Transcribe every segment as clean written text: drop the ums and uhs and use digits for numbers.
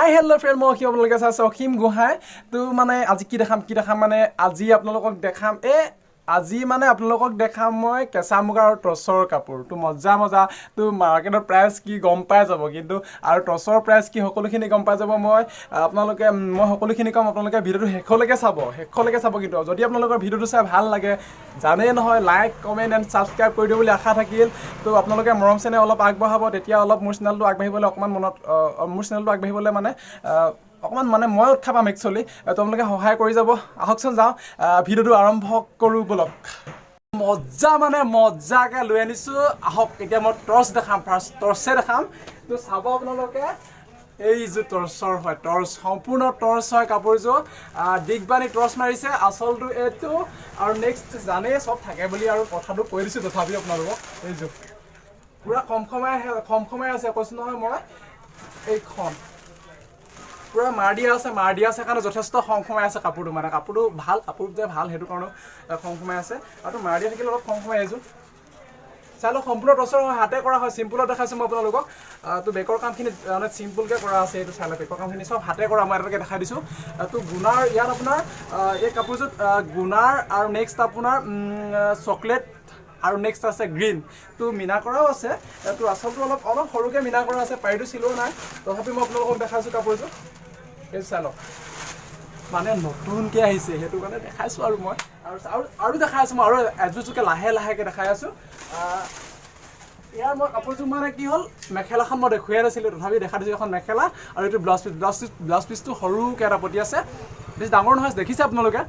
hi hello' friend মই আপোনালোকে চাইছে অসীম গোহাঁই তো মানে আজি কি দেখাম মানে আজি আপোনালোকক দেখাম আজি মানে আপোনালোকক দেখাম মই কেঁচা মুগা আৰু টচৰ কাপোৰ তো মজা তো মাৰ্কেটৰ প্ৰাইচ কি গম পাই যাব কিন্তু আৰু টচৰ প্ৰাইচ কি সকলোখিনি গম পাই যাব মই সকলোখিনি কম আপোনালোকে ভিডিঅ'টো শেষলৈকে চাব কিন্তু যদি আপোনালোকৰ ভিডিঅ'টো চাই ভাল লাগে জানেই নহয় লাইক কমেণ্ট এণ্ড ছাবস্ক্ৰাইব কৰি দিব বুলি আশা থাকিল তো আপোনালোকে মৰম চেনেহ অলপ আগবঢ়াব তেতিয়া অলপ মোৰ চেনেলটো আগবাঢ়িবলৈ মানে অকণমান মানে মই উৎসাহ পাম একচুৱেলি তোমালোকে সহায় কৰি যাব আহকচোন যাওঁ ভিডিঅ'টো আৰম্ভ কৰোঁ বলক মজাকৈ লৈ আনিছোঁ আহক এতিয়া মই টৰ্চ দেখাম ফাৰ্ষ্ট টৰ্চে দেখাম তো চাব আপোনালোকে এই যে টৰ্চৰ হয় টৰ্চ সম্পূৰ্ণ টৰ্চ হয় কাপোৰযোৰ দিগবাণী টৰ্চ মাৰিছে আচলটো এইটো আৰু নেক্সট জানেই চব থাকে বুলি আৰু কথাটো কৈ দিছোঁ তথাপিও আপোনালোকক এইযোৰ পুৰা খমখমাই আছে কৈছোঁ নহয় মই এইখন পুৰা মাৰ দিয়া আছে কাৰণে যথেষ্ট খমখমাই আছে কাপোৰটো মানে কাপোৰটো ভাল কাপোৰ যে ভাল সেইটো কাৰণে খমখমাই আছে আৰু মাৰ দিয়া থাকিলে অলপ খমখমাই আহিছোঁ চাই লওক সম্পূৰ্ণ টৰ্চৰ হয় হাতে কৰা হয় চিম্পুলত দেখাইছোঁ মই আপোনালোকক তো বেকৰ কামখিনি মানে চিম্পুলকৈ কৰা আছে এইটো চাই লওক বেকৰ কামখিনি চব হাতে কৰা মই এটাকে দেখাই দিছোঁ তো গুণাৰ ইয়াত আপোনাৰ এই কাপোৰযোৰত গুণাৰ আৰু নেক্সট আপোনাৰ চকলেট আৰু নেক্সট আছে গ্ৰীণ তো মিনা কৰাও আছে তো আচলটো অলপ সৰুকৈ মিনা কৰা আছে পাৰিটো চিলোৱা নাই তথাপি মই আপোনালোকক দেখাইছোঁ কাপোৰযোৰ এইটো চাই লওক মানে নতুনকৈ আহিছে সেইটো কাৰণে দেখাইছোঁ আৰু মই আৰু দেখাই আছোঁ মই আৰু এযোৰযোৰকৈ লাহেকৈ দেখাই আছোঁ ইয়াৰ মই কাপোৰযোৰ মানে কি হ'ল মেখেলাখন মই দেখুৱাই নাছিলোঁ তথাপি দেখা দিছোঁ এখন মেখেলা আৰু এইটো ব্লাউজ পিচটো সৰুকৈ এটা পতি আছে বেছি ডাঙৰ নহয় দেখিছে আপোনালোকে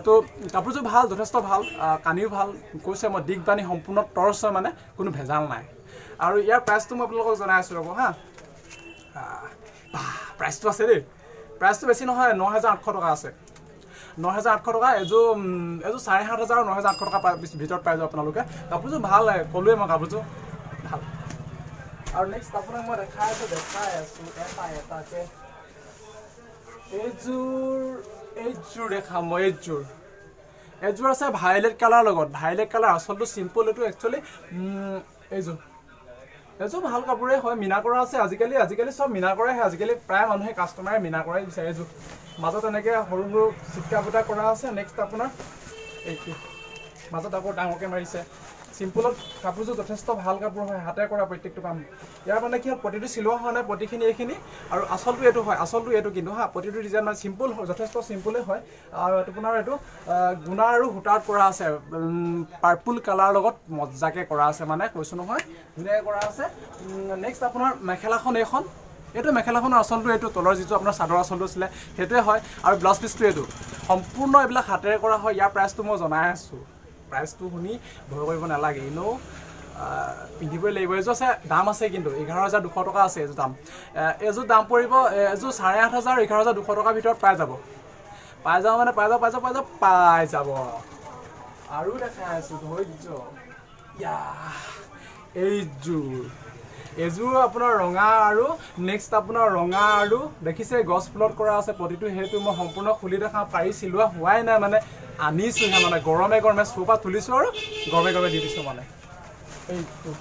তো কাপোৰযোৰ ভাল যথেষ্ট ভাল কানিও ভাল কৈছে মই দিগবাণী সম্পূৰ্ণ টৰ্চ হয় মানে কোনো ভেজাল নাই আৰু ইয়াৰ প্ৰাইচটো মই আপোনালোকক জনাই আছোঁ ৰ'ব হা প্ৰাইচটো আছে দেই প্ৰাইচটো বেছি নহয় 9,800 টকা আছে 9,800 টকা এযোৰ 7,500 9,800 টকা ভিতৰত পাই যাব আপোনালোকে কাপোৰযোৰ ভাল ক'লোৱে মই কাপোৰযোৰ ভাল আৰু নেক্সট আপোনাক মই দেখাই আছোঁ এটাকৈ এইযোৰ দেখাম মই এইযোৰ আছে ভাইলেট কালাৰ লগত ভাইলেট কালাৰ আচলটো চিম্পল এইটো একচুৱেলি এইযোৰ ভাল কাপোৰে হয় মিনা কৰা আছে আজিকালি চব মিনা কৰাই হয় আজিকালি প্ৰায় মানুহে কাষ্টমাৰে মিনা কৰাই বিচাৰে এইযোৰ মাজত এনেকৈ সৰু চিটকা ফুটা কৰা আছে নেক্সট আপোনাৰ এইটো মাজত আকৌ ডাঙৰকৈ মাৰিছে চিম্পুলত কাপোৰযোৰ যথেষ্ট ভাল কাপোৰ হয় হাতে কৰা প্ৰত্যেকটো কাম ইয়াৰ মানে কি হ'ল প্ৰতিটো চিলোৱা হোৱা নাই প্ৰতিখিনি এইখিনি আৰু আচলটো এইটো কিন্তু প্ৰতিটো ডিজাইন মানে চিম্পুল হয় যথেষ্ট চিম্পুলেই হয় আৰু আপোনাৰ এইটো গুণা আৰু সূতাত কৰা আছে পাৰ্পুল কালাৰ লগত মজাকৈ কৰা আছে মানে কৈছোঁ নহয় ধুনীয়াকৈ কৰা আছে নেক্সট আপোনাৰ মেখেলাখন এইটো মেখেলাখনৰ আচলটো এইটো তলৰ যিটো আপোনাৰ চাদৰ আচলটো আছিলে সেইটোৱে হয় আৰু ব্লাউজ পিচটো এইটো সম্পূৰ্ণ এইবিলাক হাতেৰে কৰা হয় ইয়াৰ প্ৰাইচটো মই জনাই আছোঁ প্ৰাইচটো শুনি ভয় কৰিব নালাগে এনেও পিন্ধিবই লাগিব এইযোৰ আছে দাম আছে কিন্তু 11,200 টকা আছে এইযোৰ দাম পৰিব এইযোৰ 8,500 11,200 টকাৰ ভিতৰত পাই যাব আৰু দেখাই আছোঁ ধৈৰ্য এইযোৰ আপোনাৰ ৰঙা আৰু নেক্সট আপোনাৰ ৰঙা আৰু দেখিছে গছ ফুলত কৰা আছে প্ৰতিটো সেইটো মই সম্পূৰ্ণ খুলি দেখাওঁ পাৰি চিলোৱা হোৱাই নাই মানে আনিছোঁহে মানে গৰমে চৌপা তুলিছোঁ আৰু গৰমে দি দিছোঁ মানে এইটো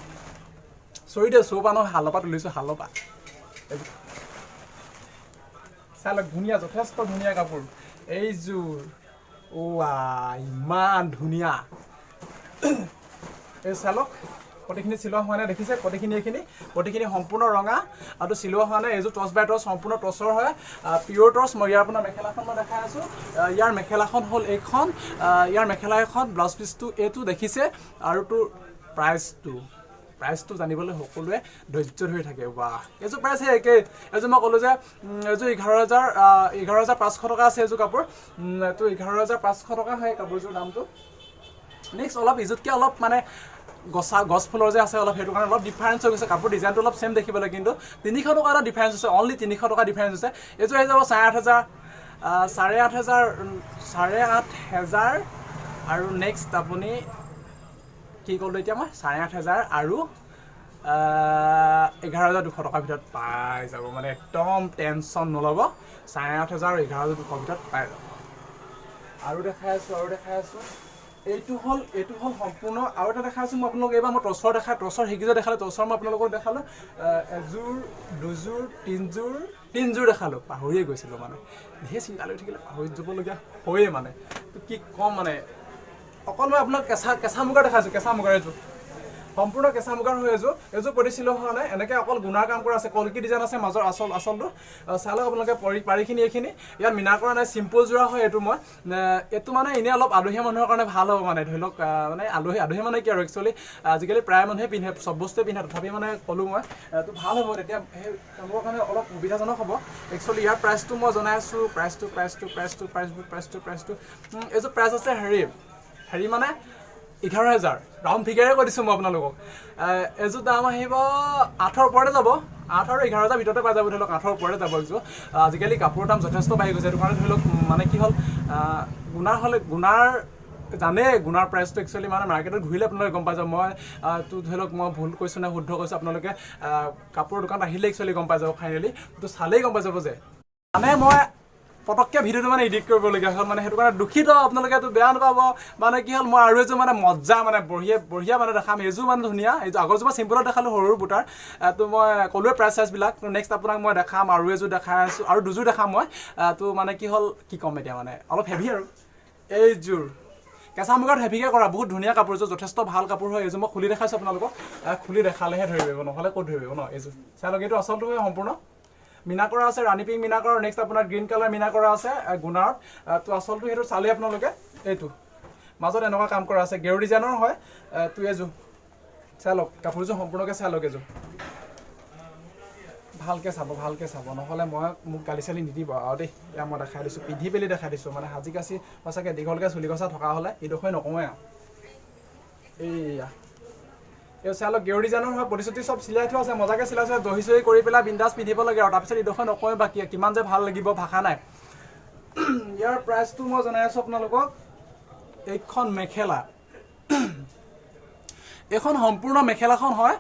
চৰি দিয়ক চৌপা নহয় শালৰ পৰা তুলিছোঁ শালৰ পৰা চাই লওক ধুনীয়া যথেষ্ট ধুনীয়া কাপোৰ এইযোৰ ইমান ধুনীয়া এই চাই লওক প্ৰতিখিনি চিলোৱা হোৱা নাই দেখিছে প্ৰতিখিনি সম্পূৰ্ণ ৰঙা আৰু চিলোৱা হোৱা নাই এইযোৰ টৰ্চ বাই টৰ্চ সম্পূৰ্ণ টৰ্চৰ হয় পিয়'ৰ টৰ্চ মই ইয়াৰ আপোনাৰ মেখেলাখন মই দেখাই আছোঁ ইয়াৰ মেখেলাখন হ'ল এইখন ইয়াৰ মেখেলা এখন ব্লাউজ পিচটো এইটো দেখিছে আৰু তোৰ প্ৰাইচটো জানিবলৈ সকলোৱে ধৈৰ্য ধৰি থাকে এইযোৰ প্ৰাইচ একেই এইযোৰ মই ক'লোঁ যে এইযোৰ 11,500 টকা আছে এইযোৰ কাপোৰ এইটো 11,500 টকা হয় কাপোৰযোৰ দামটো নেক্সট অলপ ইজুতকৈ অলপ মানে গছ ফুলৰ যে আছে অলপ সেইটো কাৰণে অলপ ডিফাৰেঞ্চ হৈ গৈছে কাপোৰ ডিজাইনটো অলপ চেম দেখিবলৈ কিন্তু 300 টকা এটা ডিফাৰেঞ্চ হৈছে অনলি 300 টকা ডিফাৰেঞ্চ হৈছে এইযোৰ আহি যাব 8,500 আৰু নেক্সট আপুনি কি ক'লোঁ এতিয়া মই 8,500 আৰু 11,200 টকাৰ ভিতৰত পাই যাব মানে একদম টেনশ্যন নল'ব 8,500 আৰু 11,200 ভিতৰত পাই যাব আৰু দেখাই আছোঁ এইটো হ'ল সম্পূৰ্ণ আৰু এটা দেখাইছোঁ মই আপোনালোকক এইবাৰ মই টৰ্চৰ সেইকেইযোৰ দেখালোঁ টৰ্চৰ মই আপোনালোকক দেখালোঁ এযোৰ দুযোৰ তিনিযোৰ তিনিযোৰ দেখালোঁ পাহৰিয়ে গৈছিলোঁ মানে ধেৰ চিন্তা লৈ থাকিলে পাহৰি যাবলগীয়া হয়ে মানে তো কি ক'ম মানে অকল মই আপোনাক কেঁচা মুগাৰ দেখাইছোঁ কেঁচা মুগাৰ এযোৰ সম্পূৰ্ণ কেঁচা মুগাৰ হৈ এযোৰ পতিছিলোঁ হোৱা নাই এনেকৈ অকল গুণাৰ কাম কৰা আছে কলকি ডিজাইন আছে মাজৰ আচলটো চাই লওক আপোনালোকে পাৰিখিনি এইখিনি ইয়াত মিনা কৰা নাই চিম্পল যোৰা হয় এইটো মই এইটো মানে এনেই অলপ আলহীয়া মানুহৰ কাৰণে ভাল হ'ব মানে ধৰি লওক মানে আলহী মানে কি আৰু একচুৱেলি আজিকালি প্ৰায় মানুহে পিন্ধে চব বস্তুৱে পিন্ধে তথাপি মানে ক'লোঁ মই এইটো ভাল হ'ব তেতিয়া সেই তেওঁলোকৰ কাৰণে অলপ সুবিধাজনক হ'ব একচুৱেলি ইয়াৰ প্ৰাইচটো মই জনাই আছোঁ প্ৰাইচটো এইযোৰ প্ৰাইচ আছে হেৰি মানে 11,000 ৰাউণ্ড ফিগাৰে কৈ দিছোঁ মই আপোনালোকক এযোৰ দাম আহিব 8ৰ ওপৰতে যাব 8 আৰু 11,000 ভিতৰতে পাই যাব ধৰি লওক 8ৰ ওপৰতে যাব এযোৰ আজিকালি কাপোৰৰ দাম যথেষ্ট বাঢ়ি গৈছে সেইটো কাৰণে ধৰি লওক মানে কি হ'ল গুণাৰ জানে গুণাৰ প্ৰাইচটো একচুৱেলি মানে মাৰ্কেটত ঘূৰিলে আপোনালোকে গম পাই যাব মই তো ধৰি লওক মই ভুল কৈছোঁ নে শুদ্ধ কৈছোঁ আপোনালোকে কাপোৰৰ দোকানত আহিলে একচুৱেলি গম পাই যাব ফাইনেলি তো চালেই গম পাই যাব যে মানে মই পটককৈ ভিডিঅ'টো মানে এডিট কৰিবলগীয়া হ'ল মানে সেইটো কাৰণে দুখিত আপোনালোকে এইটো বেয়া নাপাব মানে কি হ'ল মই আৰু এযোৰ মানে মজা মানে বঢ়িয়া মানে দেখাম এইযোৰ মানে ধুনীয়া এইযোৰ আগৰযোৰ মই চিম্পলত দেখালোঁ সৰু বুটাৰ তো মই ক'লোৱে প্ৰাইচ চাইজবিলাক নেক্সট আপোনাক মই দেখাম আৰু এযোৰ দেখাই আছোঁ আৰু দুযোৰ দেখাম মই তো মানে কি হ'ল কি ক'ম এতিয়া মানে অলপ হেভি আৰু এইযোৰ কেঁচা মুগাত হেভিকৈ কৰা বহুত ধুনীয়া কাপোৰযোৰ যথেষ্ট ভাল কাপোৰ হয় এইযোৰ মই খুলি দেখাইছোঁ আপোনালোকক খুলি দেখালেহে ধৰি পাৰিব নহ'লে ক'ত ধৰি পাৰিব ন এইযোৰ চাই লওক এইটো আচলটো সম্পূৰ্ণ মিনা কৰা আছে ৰাণী পিংক মিনা কৰা নেক্সট আপোনাৰ গ্ৰীণ কালাৰ মিনা কৰা আছে গুণাৰত তো আচলটো সেইটো চালেই আপোনালোকে এইটো মাজত এনেকুৱা কাম কৰা আছে গেৰু ডিজাইনৰ হয় তো এইযোৰ চাই লওক কাপোৰযোৰ সম্পূৰ্ণকৈ চাই লওক এইযোৰ ভালকৈ চাব নহ'লে মোক গালি চালি নিদিব আৰু দেই এয়া মই দেখাই দিছোঁ পিন্ধি পেলি দেখাই দিছোঁ মানে সাজি কাচি সঁচাকৈ দীঘলকৈ চুলি কচা থকা হ'লে এইডোখৰে নকওঁৱে আৰু এইয়া এই চাই লওক গেৰু ডিজাইনৰ হয় প্ৰতিশ্ৰুতি চব চিলাই থোৱা আছে মজাকৈ চিলাই থোৱা দহি চহি কৰি পেলাই বিন্দাছ পিন্ধিব লাগে আৰু তাৰপিছত এইডোখৰ নকওঁৱে বাকী কিমান যে ভাল লাগিব ভাষা নাই ইয়াৰ প্ৰাইচটো মই জনাই আছোঁ আপোনালোকক এইখন মেখেলা এইখন সম্পূৰ্ণ মেখেলাখন হয়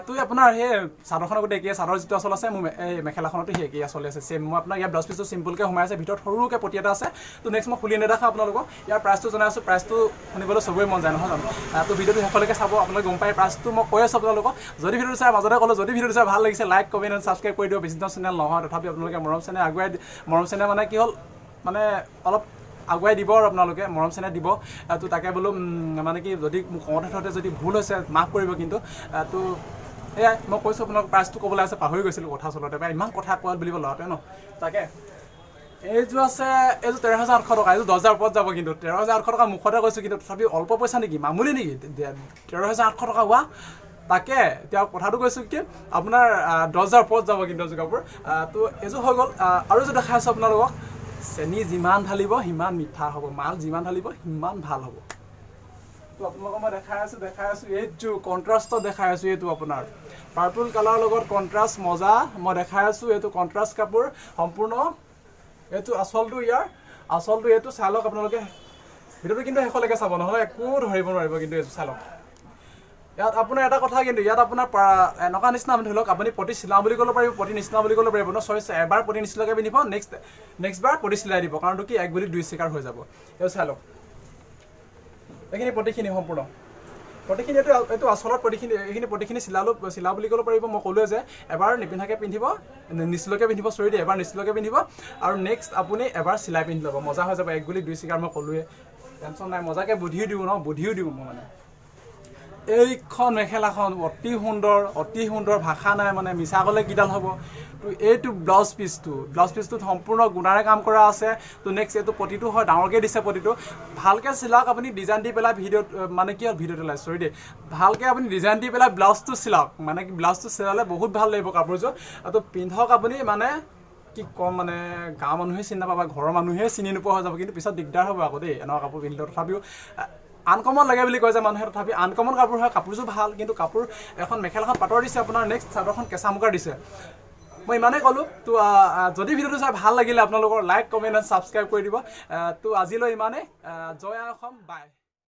তো আপোনাৰ সেই চাদৰখনৰ গোটেই একেই চাদৰ যিটো আচল আছে মোৰ এই মেখেলাখনতো সেই একেই চলি আছে চেম মই আপোনাক ইয়াৰ ব্লাউজ পিচটো চিম্পলকৈ সোমাই আছে ভিতৰত সৰুকৈ পতি এটা আছে তো নেক্সট মই খুলি নেদেখাওঁ আপোনালোকক ইয়াৰ প্ৰাইচটো জনাই আছোঁ প্ৰাইচটো শুনিবলৈ চবৰে মন যায় নহয় জানো তো ভিডিঅ'টো শেষলৈকে চাব আপোনালোকে গম পাই প্ৰাইচটো মই কৈ আছোঁ আপোনালোকক যদি ভিডিঅ'টো চাই মাজতে ক'লোঁ যদি ভিডিঅ'টো চাই ভাল লাগিছে লাইক কমেণ্ট এণ্ড ছাবস্ক্ৰাইব কৰি দিব বিজনেছ চেনেল নহয় তথাপি আপোনালোকে মৰম চেনেল মানে কি হ'ল মানে অলপ আগুৱাই দিব আৰু আপোনালোকে মৰম চেনেহ দিব তো তাকে বোলো মানে কি যদি মোক কওঁতে থওঁতে যদি ভুল হৈছে মাফ কৰিব কিন্তু তো এয়াই মই কৈছোঁ আপোনাক প্ৰাইচটো ক'বলৈ আছে পাহৰি গৈছিলোঁ কথা চলতে বা ইমান কথা কোৱা বুলিব লওঁতে ন তাকে এইযোৰ আছে এইযোৰ 13,800 টকা এইযোৰ 10,000 ওপৰত যাব কিন্তু 13,800 টকা মুখতে কৈছোঁ কিন্তু তথাপি অল্প পইচা নেকি মামুলি নেকি 13,800 টকা হোৱা তাকে এতিয়া কথাটো কৈছোঁ কি আপোনাৰ 10,000 ওপৰত যাব কিন্তু এযোৰ কাপোৰ তো এইযোৰ হৈ গ'ল আৰু এযোৰ দেখাই আছোঁ আপোনালোকক চেনি যিমান ঢালিব সিমান মিঠা হ'ব মাল যিমান ঢালিব সিমান ভাল হ'ব তো আপোনালোকক মই দেখাই আছোঁ এইযোৰ কণ্ট্ৰাষ্টত দেখাই আছোঁ এইটো আপোনাৰ পাৰ্পল কালাৰৰ লগত কণ্ট্ৰাষ্ট মজা মই দেখাই আছোঁ এইটো কণ্ট্ৰাষ্ট কাপোৰ সম্পূৰ্ণ এইটো আচলটো এইটো চাই লওক আপোনালোকে ভিডিঅ'টো কিন্তু শেষলৈকে চাব নহ'লে একো ধৰিব নোৱাৰিব কিন্তু এইটো চাই লওক ইয়াত আপোনাৰ এটা কথা কিন্তু ইয়াত আপোনাৰ এনেকুৱা নিচিনা ধৰি লওক আপুনি পতি চিলাওঁ বুলি ক'ব পাৰিব পতি নিচিনা বুলি ক'ব পাৰিব ন চইচ এবাৰ পতি নিচিনাকৈ পিন্ধিব নেক্সট বাৰ পতি চিলাই দিব কাৰণটো কি এক বুলি দুই চিকাৰ হৈ যাব এইটো চাই লওক এইখিনি পতিখিনি সম্পূৰ্ণ পতিখিনি এইটো আচলত পতিখিনি চিলাওঁ বুলি ক'ব পাৰিব মই ক'লোৱে যে এবাৰ নিপিন্ধাকৈ পিন্ধিব নিচিলকৈ পিন্ধিব চৰি দেই এবাৰ নিচিলকৈ পিন্ধিব আৰু নেক্সট আপুনি এবাৰ চিলাই পিন্ধি ল'ব মজা হৈ যাব এক গুলি দুই চিকাৰ মই ক'লোৱে টেনশ্যন নাই মজাকৈ বুদ্ধিও দিওঁ মই মানে এইখন মেখেলাখন অতি সুন্দৰ ভাষা নাই মানে মিছা ক'লে কিডাল হ'ব তো এইটো ব্লাউজ পিচটোত সম্পূৰ্ণ গুণাৰে কাম কৰা আছে তো নেক্সট এইটো পতিটো হয় ডাঙৰকৈ দিছে পতিটো ভালকৈ চিলাওক আপুনি ডিজাইন দি পেলাই ভিডিঅ'ত মানে কি হ'ল ভিডিঅ'টো লাইভ চৰি দেই ভালকৈ আপুনি ডিজাইন দি পেলাই ব্লাউজটো চিলাওক মানে কি ব্লাউজটো চিলালে বহুত ভাল লাগিব কাপোৰযোৰ তো পিন্ধক আপুনি মানে কি ক'ম মানে গাঁৱৰ মানুহে চিনি নাপাব ঘৰৰ মানুহে চিনি নোপোৱা হৈ যাব কিন্তু পিছত দিগদাৰ হ'ব আকৌ দেই এনেকুৱা কাপোৰ পিন্ধিলে তথাপিও আনকমন লাগে বুলি কয় যে মানুহে তথাপি আনকমন কাপোৰ হয় কাপোৰযোৰ ভাল কিন্তু কাপোৰ এখন মেখেলাখন পাতৰ দিছে আপোনাৰ নেক্সট চাদৰখন কেঁচা মুগাৰ দিছে মই ইমানেই ক'লোঁ তো যদি ভিডিঅ'টো চাই ভাল লাগিলে আপোনালোকৰ লাইক কমেণ্ট এণ্ড ছাবস্ক্ৰাইব কৰি দিব তো আজিলৈ ইমানেই জয় অসম বাই